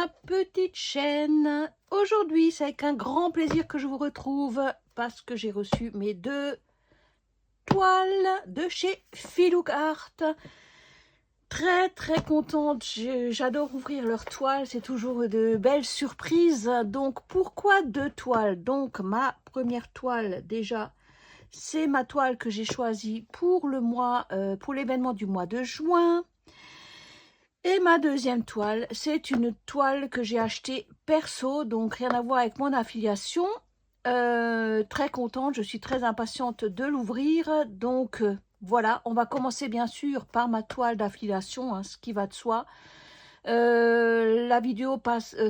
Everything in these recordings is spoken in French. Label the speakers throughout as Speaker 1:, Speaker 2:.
Speaker 1: ma petite chaîne. Aujourd'hui, c'est avec un grand plaisir que je vous retrouve parce que j'ai reçu mes 2 toiles de chez Filouk Art. Très contente, j'adore ouvrir leurs toiles, c'est toujours de belles surprises. Donc pourquoi 2 toiles? Donc ma première toile déjà, c'est ma toile que j'ai choisie pour le mois, pour l'événement du mois de juin. Et ma deuxième toile, c'est une toile que j'ai achetée perso, donc rien à voir avec mon affiliation. Très contente, je suis très impatiente de l'ouvrir. Donc voilà, on va commencer bien sûr par ma toile d'affiliation, hein, ce qui va de soi. La vidéo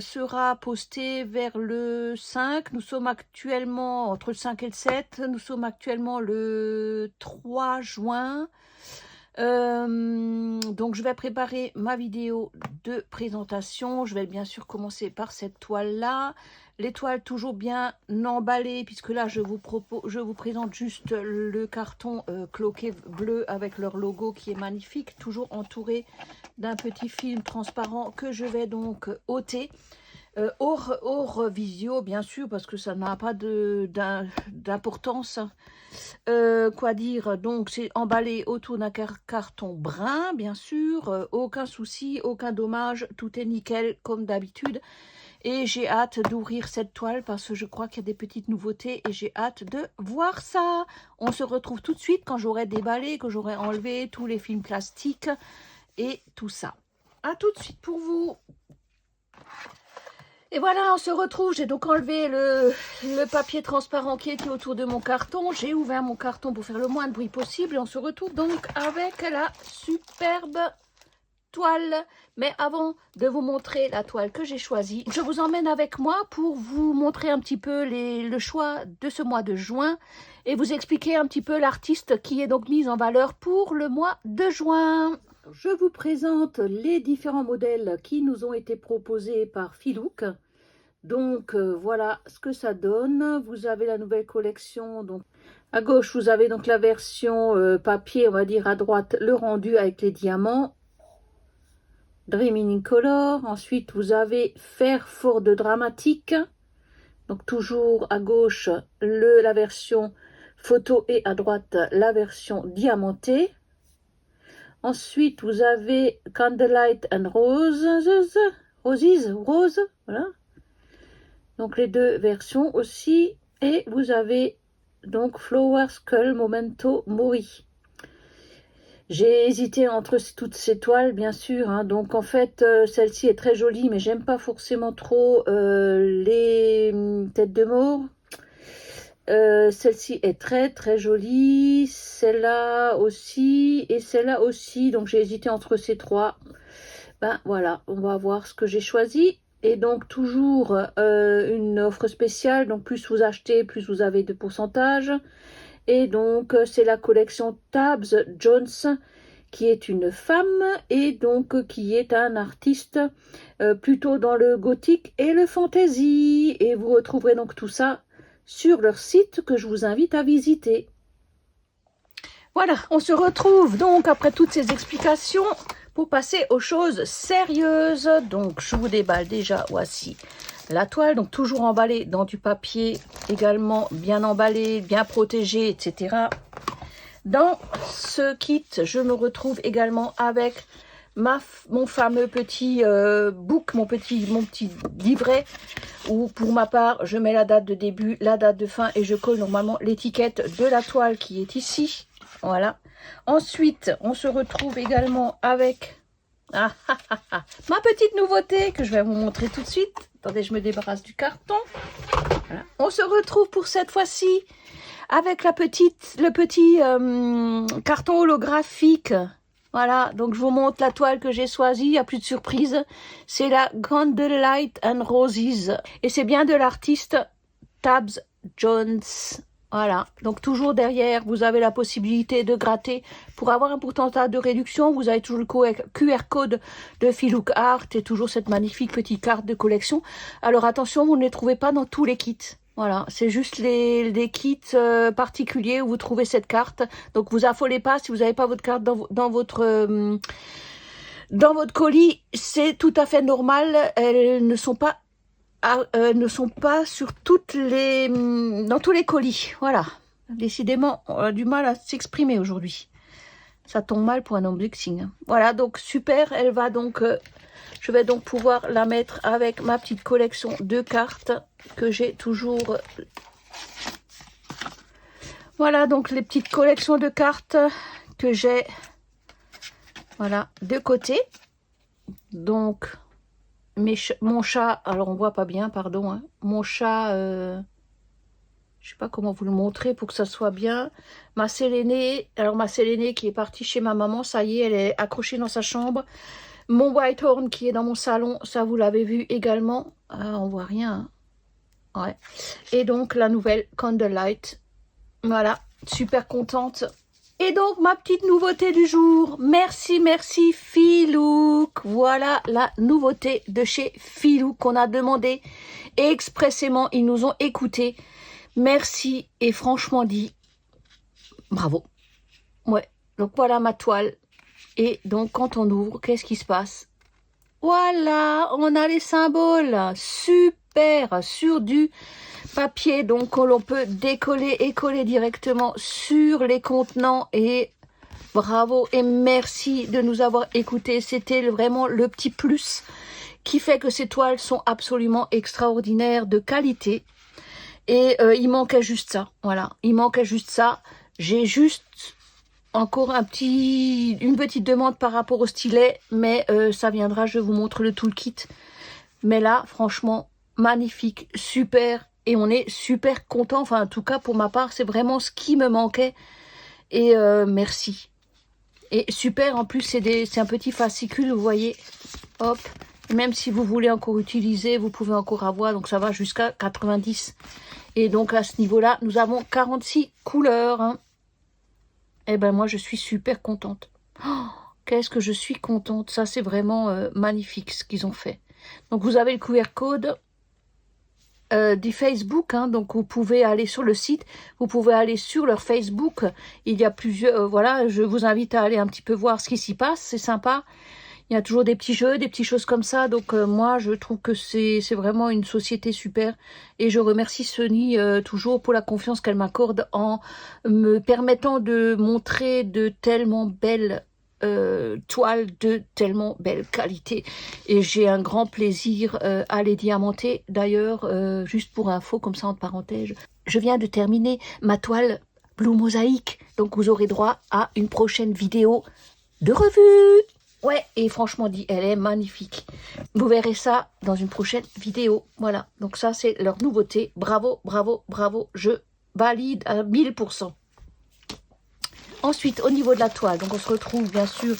Speaker 1: sera postée vers le 5. Nous sommes actuellement entre le 5 et le 7. Nous sommes actuellement le 3 juin. Donc je vais préparer ma vidéo de présentation. Je vais bien sûr commencer par cette toile là, les toiles toujours bien emballées, puisque là je vous présente juste le carton cloqué bleu avec leur logo qui est magnifique, toujours entouré d'un petit film transparent que je vais donc ôter. Hors visio bien sûr, parce que ça n'a pas d'importance. Quoi dire, donc c'est emballé autour d'un carton brun bien sûr, aucun souci, aucun dommage, tout est nickel comme d'habitude. Et j'ai hâte d'ouvrir cette toile parce que je crois qu'il y a des petites nouveautés et j'ai hâte de voir ça. On se retrouve tout de suite quand j'aurai déballé, que j'aurai enlevé tous les films plastiques et tout ça. À tout de suite pour vous. Et voilà, on se retrouve. J'ai donc enlevé le papier transparent qui était autour de mon carton. J'ai ouvert mon carton pour faire le moins de bruit possible. Et on se retrouve donc avec la superbe toile. Mais avant de vous montrer la toile que j'ai choisie, je vous emmène avec moi pour vous montrer un petit peu le choix de ce mois de juin et vous expliquer un petit peu l'artiste qui est donc mise en valeur pour le mois de juin. Je vous présente les différents modèles qui nous ont été proposés par Filouk. Donc voilà ce que ça donne. Vous avez la nouvelle collection. Donc à gauche, vous avez donc la version papier, on va dire, à droite, le rendu avec les diamants. Dreaming in Color. Ensuite, vous avez Faire Fort de Dramatique. Donc toujours à gauche, la version photo et à droite, la version diamantée. Ensuite, vous avez Candlelight and Roses, voilà. Donc les 2 versions aussi. Et vous avez donc Flower Skull Memento Mori. J'ai hésité entre toutes ces toiles, bien sûr. Hein. Donc en fait, celle-ci est très jolie, mais j'aime pas forcément trop les têtes de mort. Celle-ci est très jolie, celle-là aussi et celle-là aussi, donc j'ai hésité entre ces 3. Ben voilà, on va voir ce que j'ai choisi. Et donc toujours une offre spéciale, donc plus vous achetez, plus vous avez de pourcentage. Et donc c'est la collection Tabs Jones, qui est une femme et donc qui est un artiste plutôt dans le gothique et le fantasy. Et vous retrouverez donc tout ça sur leur site que je vous invite à visiter. Voilà, on se retrouve donc après toutes ces explications pour passer aux choses sérieuses. Donc je vous déballe déjà, voici la toile, donc toujours emballée dans du papier, également bien emballée, bien protégée, etc. Dans ce kit, je me retrouve également avec mon fameux petit book, mon petit livret, où pour ma part, je mets la date de début, la date de fin et je colle normalement l'étiquette de la toile qui est ici. Voilà. Ensuite, on se retrouve également avec ma petite nouveauté que je vais vous montrer tout de suite. Attendez, je me débarrasse du carton. Voilà. On se retrouve pour cette fois-ci avec le petit carton holographique. Voilà, donc je vous montre la toile que j'ai choisie, il n'y a plus de surprise. C'est la Candlelight and Roses. Et c'est bien de l'artiste Tabs Jones. Voilà, donc toujours derrière, vous avez la possibilité de gratter pour avoir un pourcentage de réduction. Vous avez toujours le QR code de Filouk Art et toujours cette magnifique petite carte de collection. Alors attention, vous ne les trouvez pas dans tous les kits. Voilà, c'est juste les kits particuliers où vous trouvez cette carte. Donc vous affolez pas si vous n'avez pas votre carte dans votre dans votre colis, c'est tout à fait normal. Elles ne sont pas, sur toutes les, dans tous les colis. Voilà. Décidément, on a du mal à s'exprimer aujourd'hui. Ça tombe mal pour un unboxing. Voilà, donc super. Elle va donc, je vais donc pouvoir la mettre avec ma petite collection de cartes que j'ai toujours. Voilà, donc les petites collections de cartes que j'ai, voilà, de côté. Donc, mon chat, alors on voit pas bien, pardon, hein, mon chat, je sais pas comment vous le montrer pour que ça soit bien. Ma Sélénée, alors ma Sélénée qui est partie chez ma maman, ça y est, elle est accrochée dans sa chambre. Mon Whitehorn qui est dans mon salon, ça vous l'avez vu également. Ah, on voit rien, hein. Ouais. Et donc la nouvelle Candlelight. Voilà, super contente. Et donc ma petite nouveauté du jour. Merci, merci Filouk. Voilà la nouveauté de chez Filouk qu'on a demandé expressément. Ils nous ont écoutés. Merci et franchement dit, bravo. Ouais, donc voilà ma toile. Et donc quand on ouvre, qu'est-ce qui se passe? Voilà, on a les symboles. Super, sur du papier, donc que l'on peut décoller et coller directement sur les contenants. Et bravo et merci de nous avoir écoutés. C'était vraiment le petit plus qui fait que ces toiles sont absolument extraordinaires, de qualité. Et il manquait juste ça, voilà, il manquait juste ça. J'ai juste encore une petite demande par rapport au stylet, mais ça viendra, je vous montre le toolkit. Mais là, franchement, magnifique, super, et on est super content. Enfin, en tout cas, pour ma part, c'est vraiment ce qui me manquait. Et merci. Et super, en plus, c'est un petit fascicule, vous voyez, hop. Même si vous voulez encore utiliser, vous pouvez encore avoir, donc ça va jusqu'à 90. Et donc à ce niveau-là, nous avons 46 couleurs. Hein. Et ben moi, je suis super contente. Oh, qu'est-ce que je suis contente. Ça, c'est vraiment magnifique ce qu'ils ont fait. Donc vous avez le QR code du Facebook. Hein, donc vous pouvez aller sur le site. Vous pouvez aller sur leur Facebook. Il y a plusieurs... voilà, je vous invite à aller un petit peu voir ce qui s'y passe. C'est sympa. Il y a toujours des petits jeux, des petites choses comme ça. Donc moi, je trouve que c'est vraiment une société super. Et je remercie Sony toujours pour la confiance qu'elle m'accorde en me permettant de montrer de tellement belles toiles, de tellement belle qualité. Et j'ai un grand plaisir à les diamanter. D'ailleurs, juste pour info, comme ça entre parenthèses, je viens de terminer ma toile Blue Mosaic. Donc vous aurez droit à une prochaine vidéo de revue. Ouais, et franchement dit, elle est magnifique. Vous verrez ça dans une prochaine vidéo. Voilà, donc ça c'est leur nouveauté. Bravo, bravo, bravo, je valide à 1000%. Ensuite, au niveau de la toile, donc on se retrouve bien sûr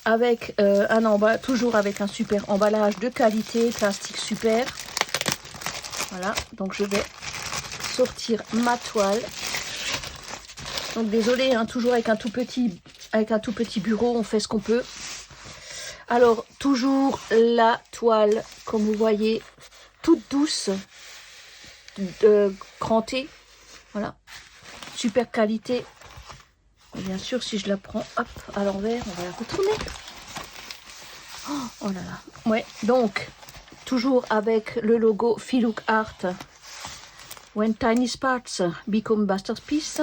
Speaker 1: avec un emballage, toujours avec un super emballage de qualité, plastique super. Voilà, donc je vais sortir ma toile. Donc désolé, hein, toujours avec un tout petit bureau, on fait ce qu'on peut. Alors, toujours la toile, comme vous voyez, toute douce, crantée. Voilà, super qualité. Et bien sûr, si je la prends, hop, à l'envers, on va la retourner. Oh là là. Ouais, donc, toujours avec le logo Filouk Art. When tiny sparks become masterpiece.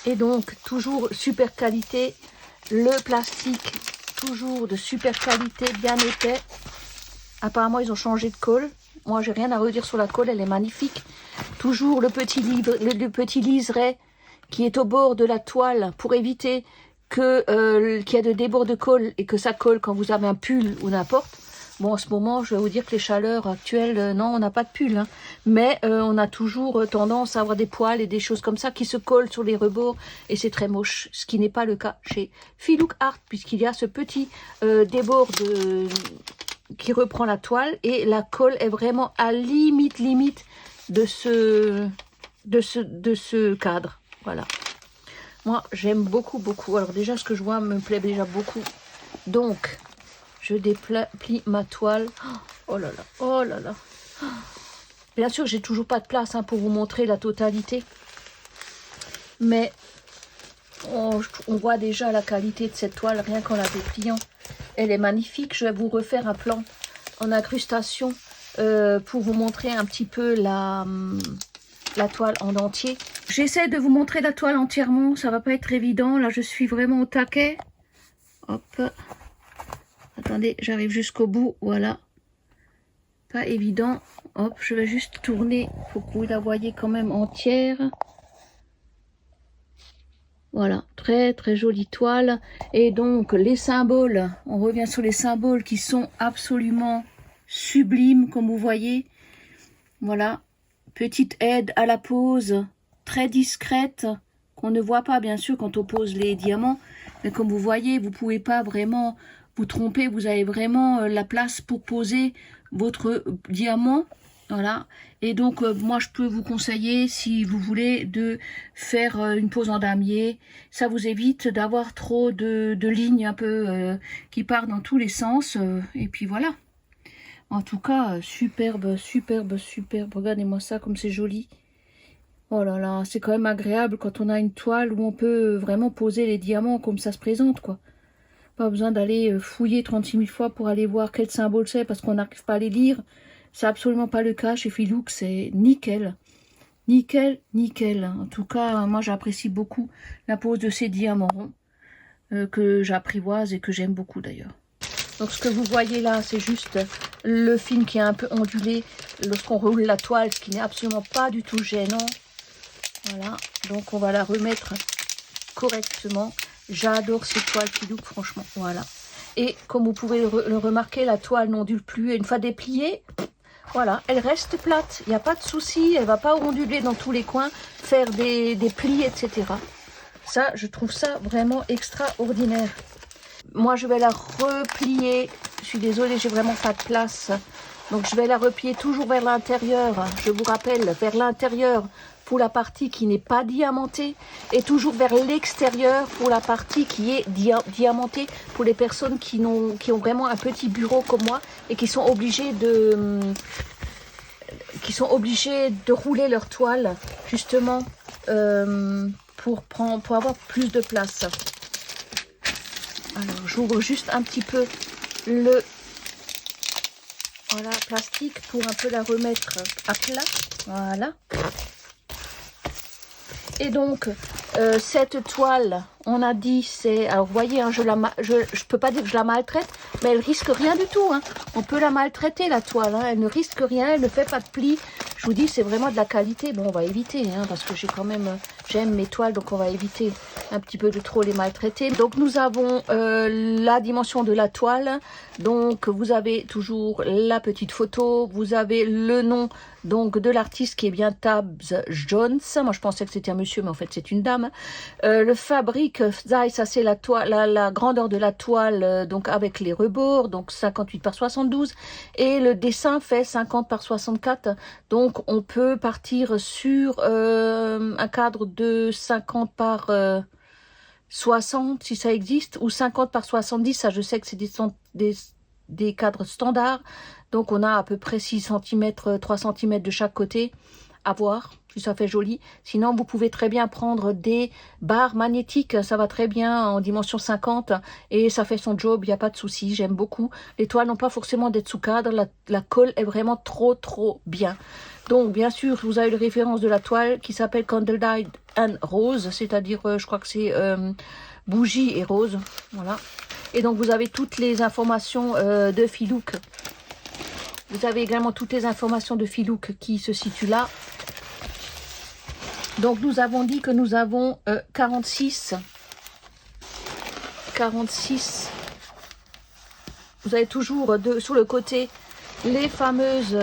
Speaker 1: Et donc, toujours super qualité. Le plastique, toujours de super qualité, bien épais. Apparemment, ils ont changé de colle. Moi, j'ai rien à redire sur la colle, elle est magnifique. Toujours le petit liseré qui est au bord de la toile pour éviter que qu'il y ait de débord de colle et que ça colle quand vous avez un pull ou n'importe. Bon, en ce moment, je vais vous dire que les chaleurs actuelles, non, on n'a pas de pull. Hein, mais on a toujours tendance à avoir des poils et des choses comme ça qui se collent sur les rebords. Et c'est très moche, ce qui n'est pas le cas chez Filouk Art, puisqu'il y a ce petit débord qui reprend la toile. Et la colle est vraiment à limite de ce cadre. Voilà. Moi, j'aime beaucoup. Alors déjà, ce que je vois me plaît déjà beaucoup. Donc... je déplie ma toile. Oh là là, oh là là. Bien sûr, j'ai toujours pas de place hein, pour vous montrer la totalité. Mais on voit déjà la qualité de cette toile, rien qu'en la dépliant. Elle est magnifique. Je vais vous refaire un plan en incrustation pour vous montrer un petit peu la toile en entier. J'essaie de vous montrer la toile entièrement. Ça va pas être évident. Là, je suis vraiment au taquet. Hop. Attendez, j'arrive jusqu'au bout. Voilà. Pas évident. Hop, je vais juste tourner pour que vous la voyez quand même entière. Voilà, très très jolie toile. Et donc les symboles, on revient sur les symboles qui sont absolument sublimes, comme vous voyez. Voilà, petite aide à la pose, très discrète, qu'on ne voit pas bien sûr quand on pose les diamants. Mais comme vous voyez, vous pouvez pas vraiment vous tromper, vous avez vraiment la place pour poser votre diamant. Voilà, et donc moi je peux vous conseiller, si vous voulez, de faire une pose en damier. Ça vous évite d'avoir trop de lignes un peu qui partent dans tous les sens. Et puis voilà. En tout cas, superbe, superbe, superbe. Regardez-moi ça comme c'est joli. Oh là là, c'est quand même agréable quand on a une toile où on peut vraiment poser les diamants comme ça se présente, quoi. Pas besoin d'aller fouiller 36 000 fois pour aller voir quel symbole c'est parce qu'on n'arrive pas à les lire. C'est absolument pas le cas chez Filouk, c'est nickel. Nickel, nickel. En tout cas, moi j'apprécie beaucoup la pose de ces diamants ronds que j'apprivoise et que j'aime beaucoup d'ailleurs. Donc ce que vous voyez là, c'est juste le film qui est un peu ondulé lorsqu'on roule la toile, ce qui n'est absolument pas du tout gênant. Voilà, donc on va la remettre correctement. J'adore ces toiles Filouk, franchement, voilà. Et comme vous pouvez le remarquer, la toile n'ondule plus. Et une fois dépliée, voilà, elle reste plate. Il n'y a pas de souci, elle ne va pas onduler dans tous les coins, faire des plis, etc. Ça, je trouve ça vraiment extraordinaire. Moi, je vais la replier. Je suis désolée, j'ai vraiment pas de place. Donc, je vais la replier toujours vers l'intérieur. Je vous rappelle, vers l'intérieur pour la partie qui n'est pas diamantée et toujours vers l'extérieur pour la partie qui est diamantée pour les personnes qui ont vraiment un petit bureau comme moi et qui sont obligées de rouler leur toile justement pour avoir plus de place. Alors j'ouvre juste un petit peu le plastique pour un peu la remettre à plat. Voilà. Et donc, cette toile, on a dit, c'est... Alors, vous voyez, hein, je peux pas dire que je la maltraite, mais elle risque rien du tout. Hein. On peut la maltraiter, la toile. Hein. Elle ne risque rien, elle ne fait pas de plis. Je vous dis, c'est vraiment de la qualité. Bon, on va éviter, hein, parce que j'aime mes toiles, donc on va éviter un petit peu de trop les maltraiter. Donc, nous avons la dimension de la toile. Donc, vous avez toujours la petite photo. Vous avez le nom donc de l'artiste qui est bien Tabs Jones. Moi, je pensais que c'était un monsieur, mais en fait, c'est une dame. Le fabrique, ça c'est la toile, la grandeur de la toile, donc avec les rebords, donc 58 par 72. Et le dessin fait 50 par 64. Donc, on peut partir sur un cadre de 50 par 60, si ça existe, ou 50 par 70. Ça, je sais que c'est des cadres standards. Donc, on a à peu près 6 cm, 3 cm de chaque côté. À voir si ça fait joli. Sinon, vous pouvez très bien prendre des barres magnétiques. Ça va très bien en dimension 50 et ça fait son job. Il n'y a pas de souci. J'aime beaucoup. Les toiles n'ont pas forcément d'être sous cadre. La colle est vraiment trop bien. Donc, bien sûr, vous avez la référence de la toile qui s'appelle Candle Dyed and Rose. C'est-à-dire, je crois que c'est bougie et rose. Voilà. Et donc, vous avez toutes les informations de Filouk. Vous avez également toutes les informations de Filouk qui se situent là. Donc, nous avons dit que nous avons 46. Vous avez toujours sur le côté les fameuses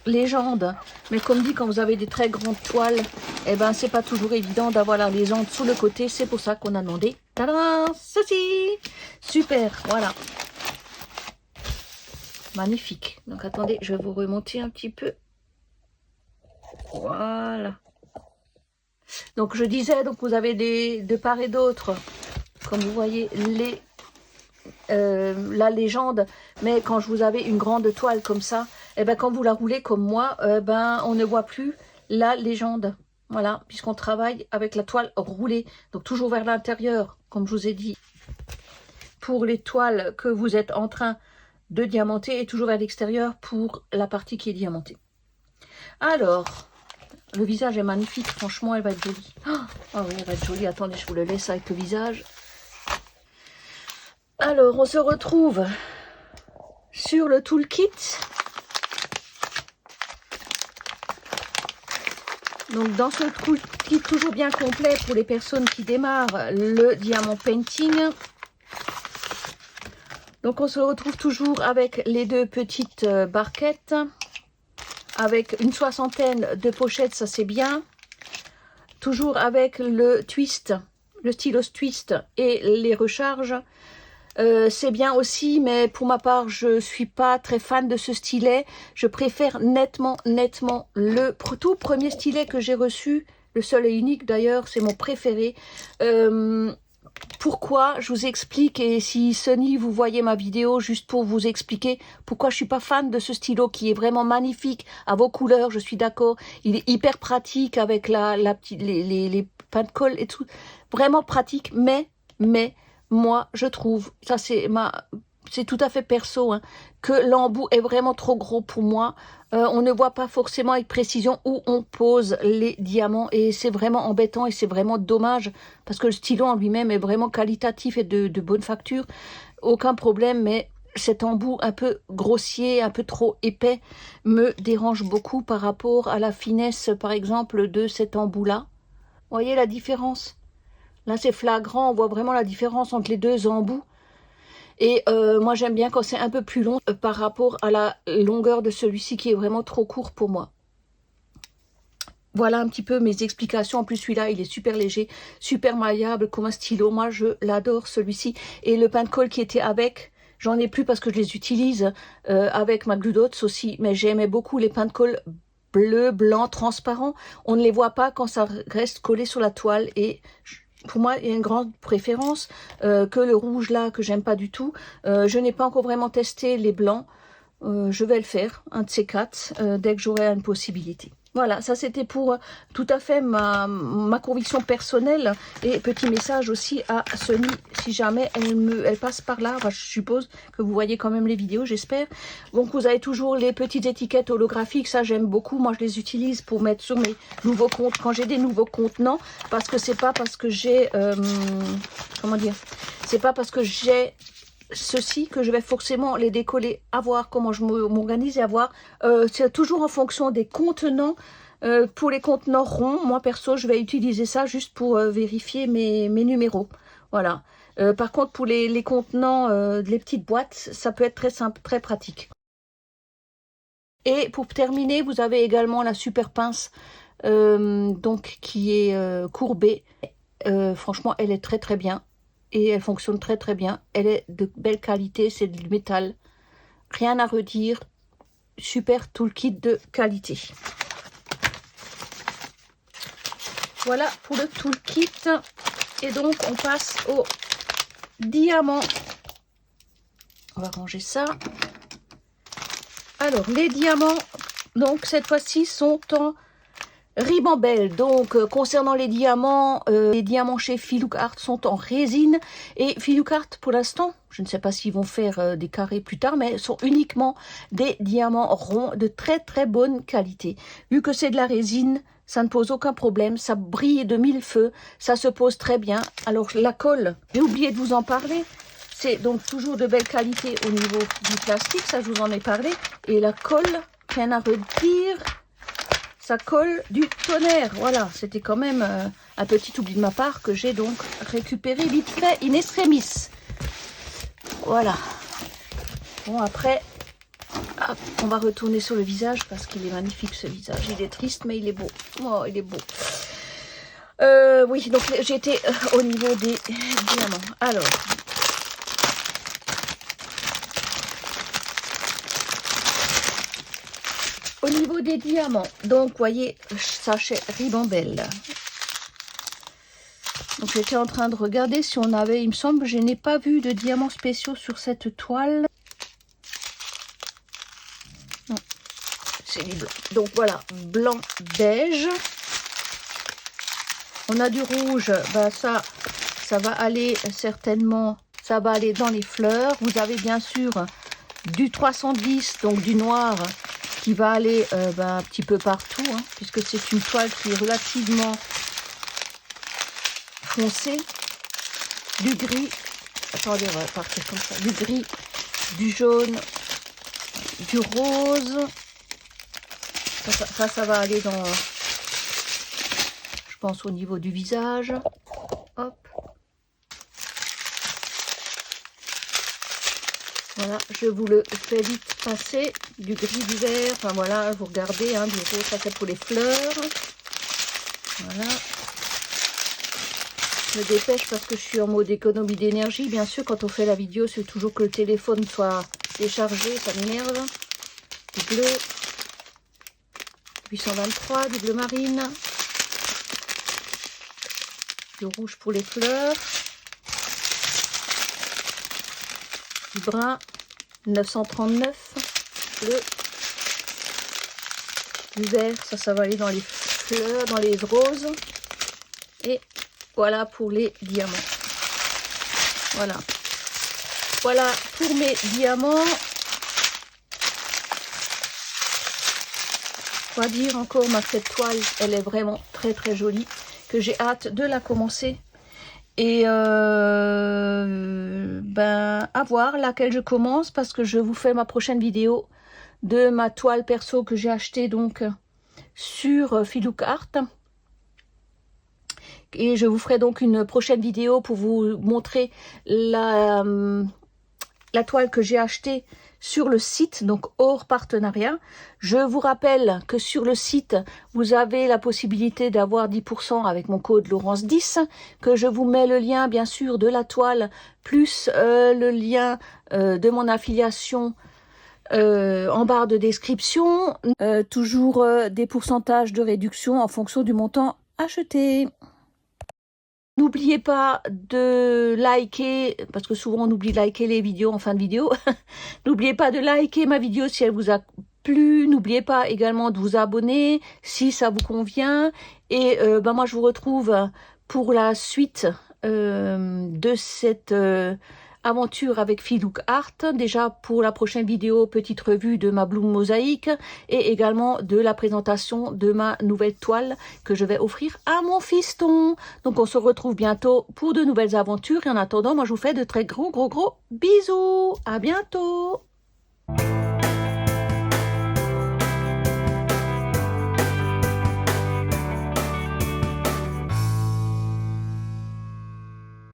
Speaker 1: légendes. Mais comme dit, quand vous avez des très grandes toiles, eh ben, c'est pas toujours évident d'avoir la légende sur le côté. C'est pour ça qu'on a demandé. Tadam, ceci. Super, voilà. Magnifique. Donc, attendez, je vais vous remonter un petit peu. Voilà. Donc, je disais, donc vous avez de part et d'autre, comme vous voyez, la légende. Mais quand vous avez une grande toile comme ça, et ben, quand vous la roulez comme moi, ben, on ne voit plus la légende. Voilà, puisqu'on travaille avec la toile roulée. Donc, toujours vers l'intérieur, comme je vous ai dit. pour les toiles que vous êtes en train de diamanter et toujours vers l'extérieur pour la partie qui est diamantée. Alors, le visage est magnifique, franchement, elle va être jolie. Oh oui, elle va être jolie. Attendez, je vous le laisse avec le visage. Alors, on se retrouve sur le toolkit. Donc, dans ce toolkit toujours bien complet pour les personnes qui démarrent le diamant painting. Donc, on se retrouve toujours avec les deux petites barquettes, avec une 60aine de pochettes, ça c'est bien. Toujours avec le twist, le stylos twist et les recharges. C'est bien aussi, mais pour ma part, je suis pas très fan de ce stylet. Je préfère nettement le tout premier stylet que j'ai reçu, le seul et unique d'ailleurs, c'est mon préféré. Pourquoi? Je vous explique, et si Sony, vous voyez ma vidéo, juste pour vous expliquer pourquoi je suis pas fan de ce stylo qui est vraiment magnifique à vos couleurs, je suis d'accord. Il est hyper pratique avec les pains de colle et tout, vraiment pratique, mais moi, je trouve, ça c'est tout à fait perso, hein, que l'embout est vraiment trop gros pour moi. On ne voit pas forcément avec précision où on pose les diamants et c'est vraiment embêtant et c'est vraiment dommage parce que le stylo en lui-même est vraiment qualitatif et de bonne facture. Aucun problème, mais cet embout un peu grossier, un peu trop épais me dérange beaucoup par rapport à la finesse, par exemple, de cet embout-là. Vous voyez la différence? Là, c'est flagrant, on voit vraiment la différence entre les deux embouts. Et moi, j'aime bien quand c'est un peu plus long par rapport à la longueur de celui-ci qui est vraiment trop court pour moi. Voilà un petit peu mes explications. En plus, celui-là, il est super léger, super malléable comme un stylo. Moi, je l'adore, celui-ci. Et le pain de colle qui était avec, j'en ai plus parce que je les utilise avec ma Glue Dots aussi. Mais j'aimais beaucoup les pains de colle bleu, blanc, transparent. On ne les voit pas quand ça reste collé sur la toile et... Pour moi, il y a une grande préférence que le rouge là, que j'aime pas du tout. Je n'ai pas encore vraiment testé les blancs. Je vais le faire, un de ces quatre, dès que j'aurai une possibilité. Voilà, ça c'était pour tout à fait ma conviction personnelle. Et petit message aussi à Sony, si jamais elle passe par là. Enfin, je suppose que vous voyez quand même les vidéos, j'espère. Donc vous avez toujours les petites étiquettes holographiques, ça j'aime beaucoup. Moi je les utilise pour mettre sur mes nouveaux comptes, quand j'ai des nouveaux contenants. Parce que c'est pas parce que j'ai... comment dire? C'est pas parce que j'ai... ceci que je vais forcément les décoller, à voir comment je m'organise et à voir. C'est toujours en fonction des contenants. Pour les contenants ronds, moi perso, je vais utiliser ça juste pour vérifier mes numéros. Voilà. Par contre, pour les contenants, les petites boîtes, ça peut être très simple, très pratique. Et pour terminer, vous avez également la super pince, donc qui est courbée. Franchement, elle est très bien. Et elle fonctionne très bien. Elle est de belle qualité, c'est du métal. Rien à redire. Super toolkit de qualité. Voilà pour le toolkit. Et donc on passe au diamant. On va ranger ça. Alors les diamants, donc cette fois-ci sont en ribambelle. Donc concernant les diamants chez Filook Art sont en résine et Filook Art pour l'instant, je ne sais pas s'ils vont faire des carrés plus tard, mais sont uniquement des diamants ronds de très bonne qualité. Vu que c'est de la résine, ça ne pose aucun problème, ça brille de mille feux, ça se pose très bien. Alors la colle, j'ai oublié de vous en parler, c'est donc toujours de belle qualité au niveau du plastique, ça je vous en ai parlé, et la colle, rien à redire. Ça colle du tonnerre. Voilà, c'était quand même un petit oubli de ma part que j'ai donc récupéré vite fait in extremis. Voilà. Bon, après, hop, on va retourner sur le visage parce qu'il est magnifique ce visage. Il est triste, mais il est beau. Oh, il est beau. Oui, donc j'étais au niveau des diamants. Alors... Au niveau des diamants, donc vous voyez, sachet ribambelle. Donc j'étais en train de regarder si on avait, il me semble, je n'ai pas vu de diamants spéciaux sur cette toile. Non, c'est du blanc. Donc voilà, blanc beige. On a du rouge, bah ça va aller certainement ça va aller dans les fleurs. Vous avez bien sûr du 310, donc du noir, qui va aller un petit peu partout, hein, puisque c'est une toile qui est relativement foncée. Du gris, attendez, on va partir comme ça, du gris, du jaune, du rose. Ça va aller dans, je pense, au niveau du visage. Hop. Voilà, je vous le fais vite passer. Du gris, du vert, enfin voilà, vous regardez, hein, du rose, ça c'est pour les fleurs. Voilà. Je me dépêche parce que je suis en mode économie d'énergie. Bien sûr, quand on fait la vidéo, c'est toujours que le téléphone soit déchargé, ça m'énerve. Du bleu. 823, du bleu marine. Du rouge pour les fleurs. Du brun 939, bleu, du vert, ça va aller dans les fleurs, dans les roses, et voilà pour les diamants. Voilà pour mes diamants. Quoi dire encore, cette toile, elle est vraiment très très jolie, que j'ai hâte de la commencer. Et à voir laquelle je commence, parce que je vous fais ma prochaine vidéo de ma toile perso que j'ai achetée donc sur Filook Art. Et je vous ferai donc une prochaine vidéo pour vous montrer la toile que j'ai achetée sur le site, donc hors partenariat. Je vous rappelle que sur le site, vous avez la possibilité d'avoir 10% avec mon code Laurence10, que je vous mets le lien bien sûr de la toile, plus le lien de mon affiliation en barre de description. Toujours des pourcentages de réduction en fonction du montant acheté. N'oubliez pas de liker, parce que souvent on oublie de liker les vidéos en fin de vidéo. N'oubliez pas de liker ma vidéo si elle vous a plu. N'oubliez pas également de vous abonner si ça vous convient. Et moi je vous retrouve pour la suite de cette aventure avec Filook Art. Déjà pour la prochaine vidéo, petite revue de ma bloom mosaïque et également de la présentation de ma nouvelle toile que je vais offrir à mon fiston. Donc on se retrouve bientôt pour de nouvelles aventures et en attendant, moi je vous fais de très gros bisous. À bientôt.